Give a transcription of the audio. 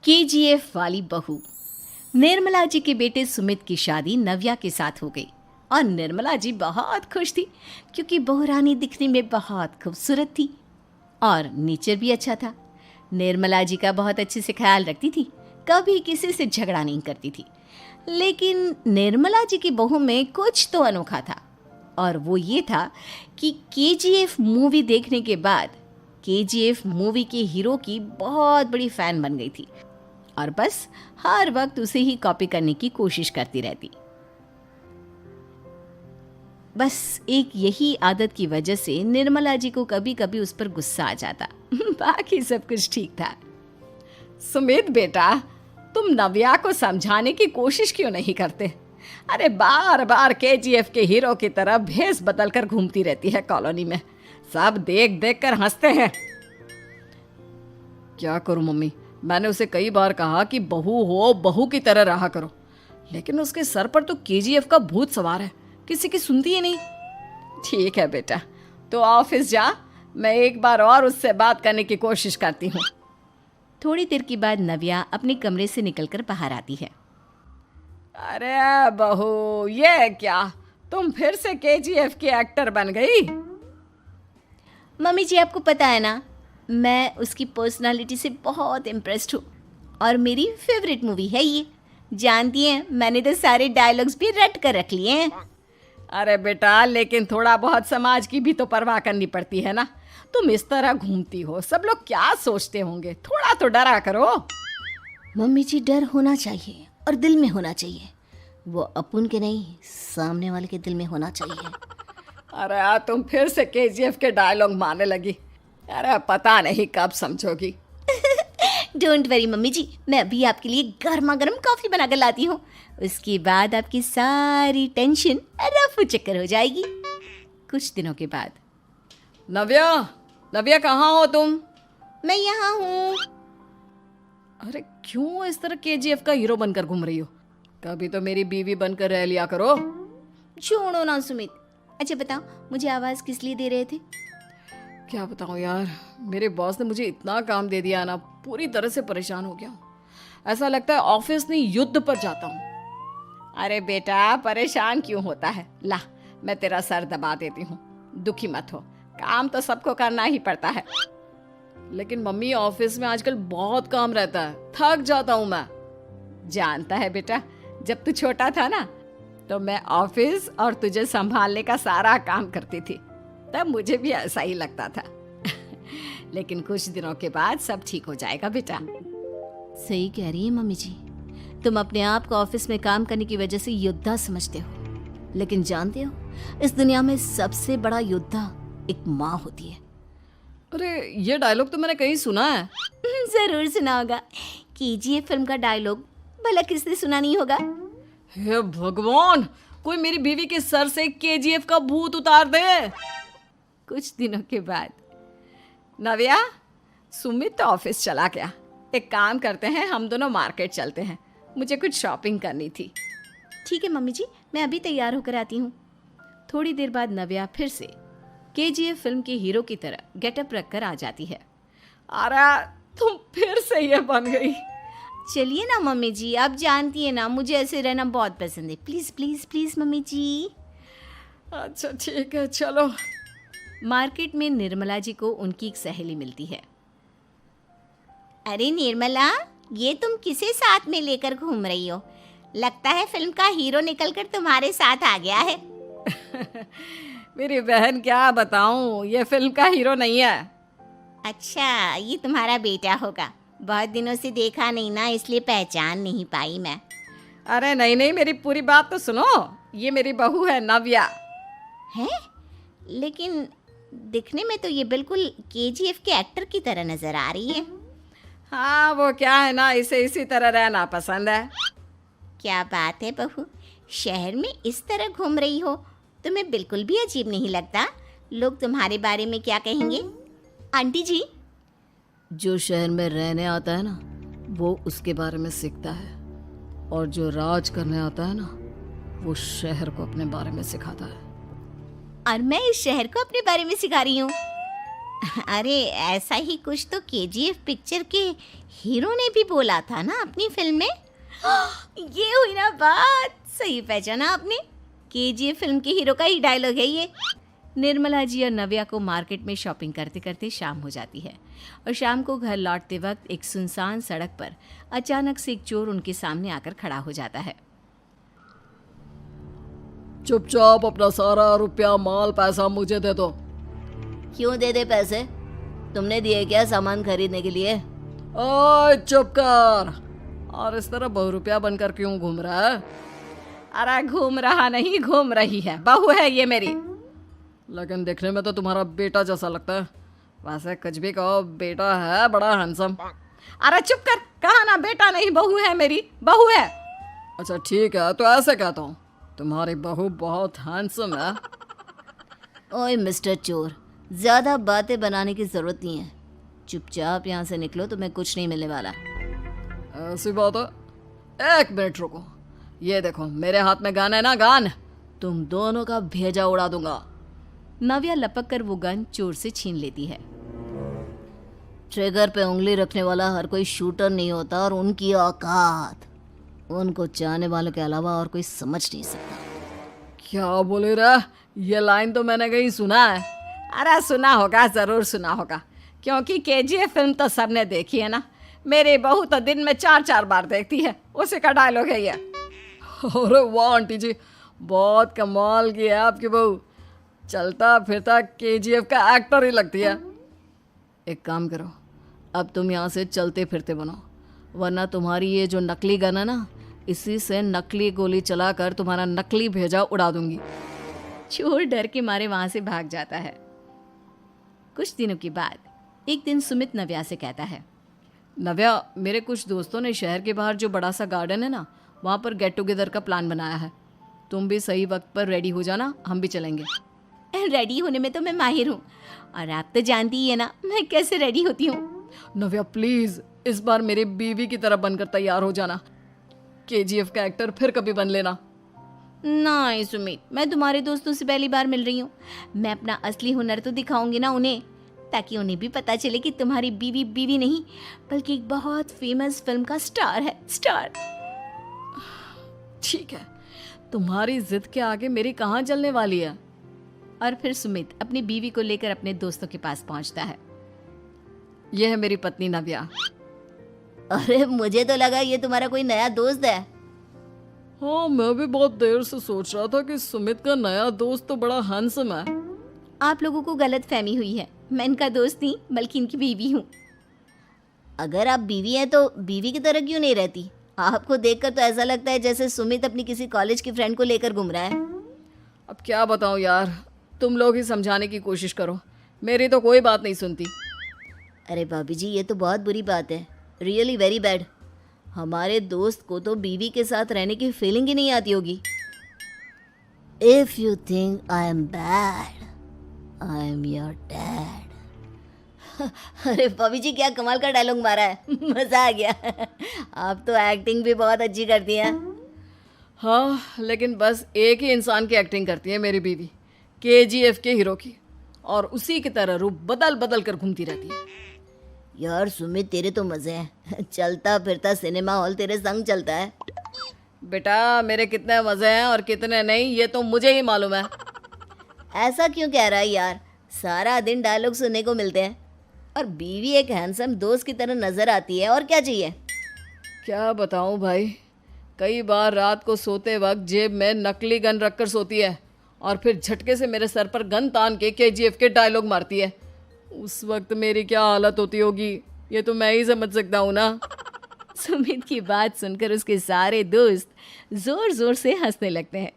KGF वाली बहू। निर्मला जी के बेटे सुमित की शादी नव्या के साथ हो गई और निर्मला जी बहुत खुश थी क्योंकि बहू रानी दिखने में बहुत खूबसूरत थी और नेचर भी अच्छा था। निर्मला जी का बहुत अच्छे से ख्याल रखती थी, कभी किसी से झगड़ा नहीं करती थी। लेकिन निर्मला जी की बहू में कुछ तो अनोखा था और वो ये था कि केजीएफ मूवी देखने के बाद केजीएफ मूवी के हीरो की बहुत बड़ी फ़ैन बन गई थी और बस हर वक्त उसे ही कॉपी करने की कोशिश करती रहती। बस एक यही आदत की वजह से निर्मला जी को कभी कभी उस पर गुस्सा आ जाता। बाकी सब कुछ ठीक था। सुमित बेटा, तुम नव्या को समझाने की कोशिश क्यों नहीं करते? अरे बार बार केजीएफ के हीरो की तरह भेस बदल कर घूमती रहती है कॉलोनी में। सब देख देख कर हंसते हैं। क्या करूं मम्मी, मैंने उसे कई बार कहा कि बहू हो, बहू की तरह रहा करो, लेकिन उसके सर पर तो केजीएफ का भूत सवार है, किसी की सुनती ही नहीं। ठीक है बेटा, तो ऑफिस जा, मैं एक बार और उससे बात करने की कोशिश करती हूँ। थोड़ी देर के बाद नव्या अपने कमरे से निकलकर बाहर आती है। अरे बहू, ये क्या, तुम फिर से केजीएफ की एक्टर बन गई? मम्मी जी, आपको पता है ना, मैं उसकी पर्सनालिटी से बहुत इम्प्रेस्ड हूँ और मेरी फेवरेट मूवी है ये। जानती हैं, मैंने तो सारे डायलॉग्स भी रट कर रख लिए हैं। अरे बेटा, लेकिन थोड़ा बहुत समाज की भी तो परवाह करनी पड़ती है ना। तुम इस तरह घूमती हो, सब लोग क्या सोचते होंगे, थोड़ा तो डरा करो। मम्मी जी, डर होना चाहिए और दिल में होना चाहिए। वो अपुन के नहीं, सामने वाले के दिल में होना चाहिए। अरे यार, तुम फिर से केजीएफ के डायलॉग मारने लगी। अरे पता नहीं कब समझोगी। डोंट वरी मम्मी जी, मैं अभी आपके लिए गर्मा गर्म कॉफ़ी बना कर लाती हूँ। उसके बाद आपकी सारी टेंशन रफू चक्कर हो जाएगी। कुछ दिनों के बाद। नव्या, नव्या कहाँ हो तुम? मैं यहाँ हूँ। अरे क्यों इस तरह केजीएफ का हीरो बनकर घूम रही हो? कभी तो मेरी बीवी बनकर रह लिया करो। छोड़ो ना सुमित। अच्छा बताओ, मुझे आवाज़ किस लिए दे रहे थे? क्या बताऊँ यार, मेरे बॉस ने मुझे इतना काम दे दिया ना, पूरी तरह से परेशान हो गया हूँ। ऐसा लगता है ऑफिस नहीं, युद्ध पर जाता हूँ। अरे बेटा, परेशान क्यों होता है? ला, मैं तेरा सर दबा देती हूँ, दुखी मत हो। काम तो सबको करना ही पड़ता है। लेकिन मम्मी, ऑफिस में आजकल बहुत काम रहता है, थक जाता हूँ मैं। जानता है बेटा, जब तू छोटा था ना, तो मैं ऑफिस और तुझे संभालने का सारा काम करती थी, तब मुझे भी ऐसा ही लगता था। लेकिन कुछ दिनों के बाद सब ठीक हो जाएगा बेटा। सही कह रही है मम्मी जी, तुम अपने आप को ऑफिस में काम करने की वजह से योद्धा समझते हो, लेकिन जानते हो, इस दुनिया में सबसे बड़ा योद्धा एक माँ होती है। अरे ये डायलॉग तो मैंने कहीं सुना है। जरूर सुना होगा। केजीएफ फिल्म का डायलॉग भला किसने सुना नहीं होगा? हे भगवान, कोई मेरी बीवी के सर से केजीएफ का भूत उतार दे। कुछ दिनों के बाद। नव्या, सुमित तो ऑफिस चला गया। एक काम करते हैं, हम दोनों मार्केट चलते हैं, मुझे कुछ शॉपिंग करनी थी। ठीक है मम्मी जी, मैं अभी तैयार होकर आती हूँ। थोड़ी देर बाद नव्या फिर से केजीएफ फिल्म के हीरो की तरह गेटअप रखकर आ जाती है। अरे तुम फिर से ये बन गई। चलिए ना मम्मी जी, आप जानती है ना, मुझे ऐसे रहना बहुत पसंद है। प्लीज़ प्लीज़ प्लीज़ मम्मी जी। अच्छा ठीक है, चलो। मार्केट में निर्मला जी को उनकी एक सहेली मिलती है। अरे निर्मला, ये तुम किसे साथ में लेकर घूम रही हो? लगता है फिल्म का हीरो निकलकर तुम्हारे साथ आ गया है। मेरी बहन, क्या बताऊं, ये फिल्म का हीरो नहीं है। अच्छा, ये तुम्हारा बेटा होगा। बहुत दिनों से देखा नहीं ना, इसलिए पहचान नहीं पाई मैं। अरे नहीं नहीं, मेरी पूरी बात तो सुनो। ये मेरी बहू है नव्या। है? लेकिन दिखने में तो ये बिल्कुल केजीएफ के एक्टर की तरह नजर आ रही है। हाँ, वो क्या है ना, इसे इसी तरह रहना पसंद है। क्या बात है बहू, शहर में इस तरह घूम रही हो, तुम्हें बिल्कुल भी अजीब नहीं लगता? लोग तुम्हारे बारे में क्या कहेंगे? आंटी जी, जो शहर में रहने आता है ना, वो उसके बारे में सीखता है, और जो राज करने आता है ना, वो शहर को अपने बारे में सिखाता है। और मैं इस शहर को अपने बारे में सिखा रही हूँ। अरे ऐसा ही कुछ तो केजीएफ पिक्चर के हीरो ने भी बोला था ना अपनी फिल्म में। ये हुई ना बात, सही पहचाना आपने। केजीएफ फिल्म के हीरो का ही डायलॉग है ये। निर्मला जी और नव्या को मार्केट में शॉपिंग करते करते शाम हो जाती है और शाम को घर लौटते वक्त एक सुनसान सड़क पर अचानक से एक चोर उनके सामने आकर खड़ा हो जाता है। चुपचाप अपना सारा रुपया माल पैसा मुझे दे दो। क्यों दे दे पैसे? तुमने दिए क्या सामान खरीदने के लिए? ओए चुप कर। और इस तरह बहुरुपया बनकर क्यों घूम रहा है? अरे घूम रहा नहीं, घूम रही है, बहू है ये मेरी। लेकिन देखने में तो तुम्हारा बेटा जैसा लगता है। वैसे कुछ भी कहो, बेटा है बड़ा हैंडसम। अरे चुप कर, कहा ना बेटा नहीं बहू है मेरी, बहू है। अच्छा ठीक है, तो ऐसे कहता हूँ, तुम्हारी बहू बहुत हैंडसम है। ओए मिस्टर चोर, ज्यादा बातें बनाने की जरूरत नहीं है। चुपचाप यहाँ से निकलो, तुम्हें कुछ नहीं मिलने वाला। ऐसी बात है। एक मिनट रुको, ये देखो मेरे हाथ में गन है ना, गन। तुम दोनों का भेजा उड़ा दूंगा। नव्या लपक कर वो गन चोर से छीन लेती है। ट्रिगर पे उंगली रखने वाला हर कोई शूटर नहीं होता, और उनकी औकात उनको चाहने वालों के अलावा और कोई समझ नहीं सकता। क्या बोले रे? ये लाइन तो मैंने कहीं सुना है। अरे सुना होगा, जरूर सुना होगा, क्योंकि केजीएफ फिल्म तो सबने देखी है ना। मेरी बहू तो दिन में 4-4 बार देखती है, उसी का डायलॉग है ये। अरे वाह आंटी जी, बहुत कमाल की है आपकी बहू। चलता फिरता केजीएफ का एक्टर ही लगती है। एक काम करो, अब तुम यहाँ से चलते फिरते बनो, वरना तुम्हारी ये जो नकली गन है ना, इसी से नकली गोली चलाकर तुम्हारा नकली भेजा उड़ा दूंगी। चोर डर के मारे वहां से भाग जाता है। कुछ दिनों के बाद एक दिन सुमित नव्या से कहता है, नव्या, मेरे कुछ दोस्तों ने शहर के बाहर जो बड़ा सा गार्डन है ना, वहाँ पर गेट टुगेदर का प्लान बनाया है। तुम भी सही वक्त पर रेडी हो जाना, हम भी चलेंगे। रेडी होने में तो मैं माहिर हूँ, और आप तो जानती ही है ना मैं कैसे रेडी होती हूँ। नव्या प्लीज, इस बार मेरी बीवी की तरह बनकर तैयार हो जाना। केजीएफ का एक्टर फिर कभी बन लेना। नहीं सुमित, मैं तुम्हारे दोस्तों से पहली बार मिल रही हूँ। मैं अपना असली हुनर तो दिखाऊंगी ना उन्हें, ताकि उन्हें भी पता चले कि तुम्हारी बीवी बीवी नहीं बल्कि एक बहुत फेमस फिल्म का स्टार है, स्टार। ठीक है, तुम्हारी जिद के आगे मेरी कहाँ चलने वाली है। और फिर सुमित अपनी बीवी को लेकर अपने दोस्तों के पास पहुंचता है। यह है मेरी पत्नी नव्या। अरे मुझे तो लगा ये तुम्हारा कोई नया दोस्त है। हाँ, मैं भी बहुत देर से सोच रहा था कि सुमित का नया दोस्त तो बड़ा हैंडसम है। आप लोगों को गलत फहमी हुई है, मैं इनका दोस्त नहीं बल्कि इनकी बीवी हूँ। अगर आप बीवी हैं तो बीवी की तरह क्यों नहीं रहती? आपको देखकर तो ऐसा लगता है जैसे सुमित अपनी किसी कॉलेज की फ्रेंड को लेकर घूम रहा है। अब क्या बताऊँ यार, तुम लोग ही समझाने की कोशिश करो, मेरी तो कोई बात नहीं सुनती। अरे भाभी जी, ये तो बहुत बुरी बात है, रियली वेरी बैड। हमारे दोस्त को तो बीवी के साथ रहने की फीलिंग ही नहीं आती होगी। If you think I am bad, I am your dad. अरे भाभी जी, क्या कमाल का डायलॉग मारा है, मजा आ गया। आप तो एक्टिंग भी बहुत अच्छी करती हैं। हाँ, लेकिन बस एक ही इंसान की एक्टिंग करती है मेरी बीवी, केजीएफ के हीरो की, और उसी की तरह रूप बदल बदल कर घूमती रहती है। यार सुमित, तेरे तो मजे हैं, चलता फिरता सिनेमा हॉल तेरे संग चलता है। बेटा, मेरे कितने मजे हैं और कितने नहीं ये तो मुझे ही मालूम है। ऐसा क्यों कह रहा है यार, सारा दिन डायलॉग सुनने को मिलते हैं, और बीवी एक हैंडसम दोस्त की तरह नजर आती है, और क्या चाहिए। क्या बताऊं भाई, कई बार रात को सोते वक्त जेब में नकली गन रखकर सोती है और फिर झटके से मेरे सर पर गन तान के केजीएफ के डायलॉग मारती है। उस वक्त मेरी क्या हालत होती होगी ये तो मैं ही समझ सकता हूँ ना। सुमित की बात सुनकर उसके सारे दोस्त जोर जोर से हंसने लगते हैं।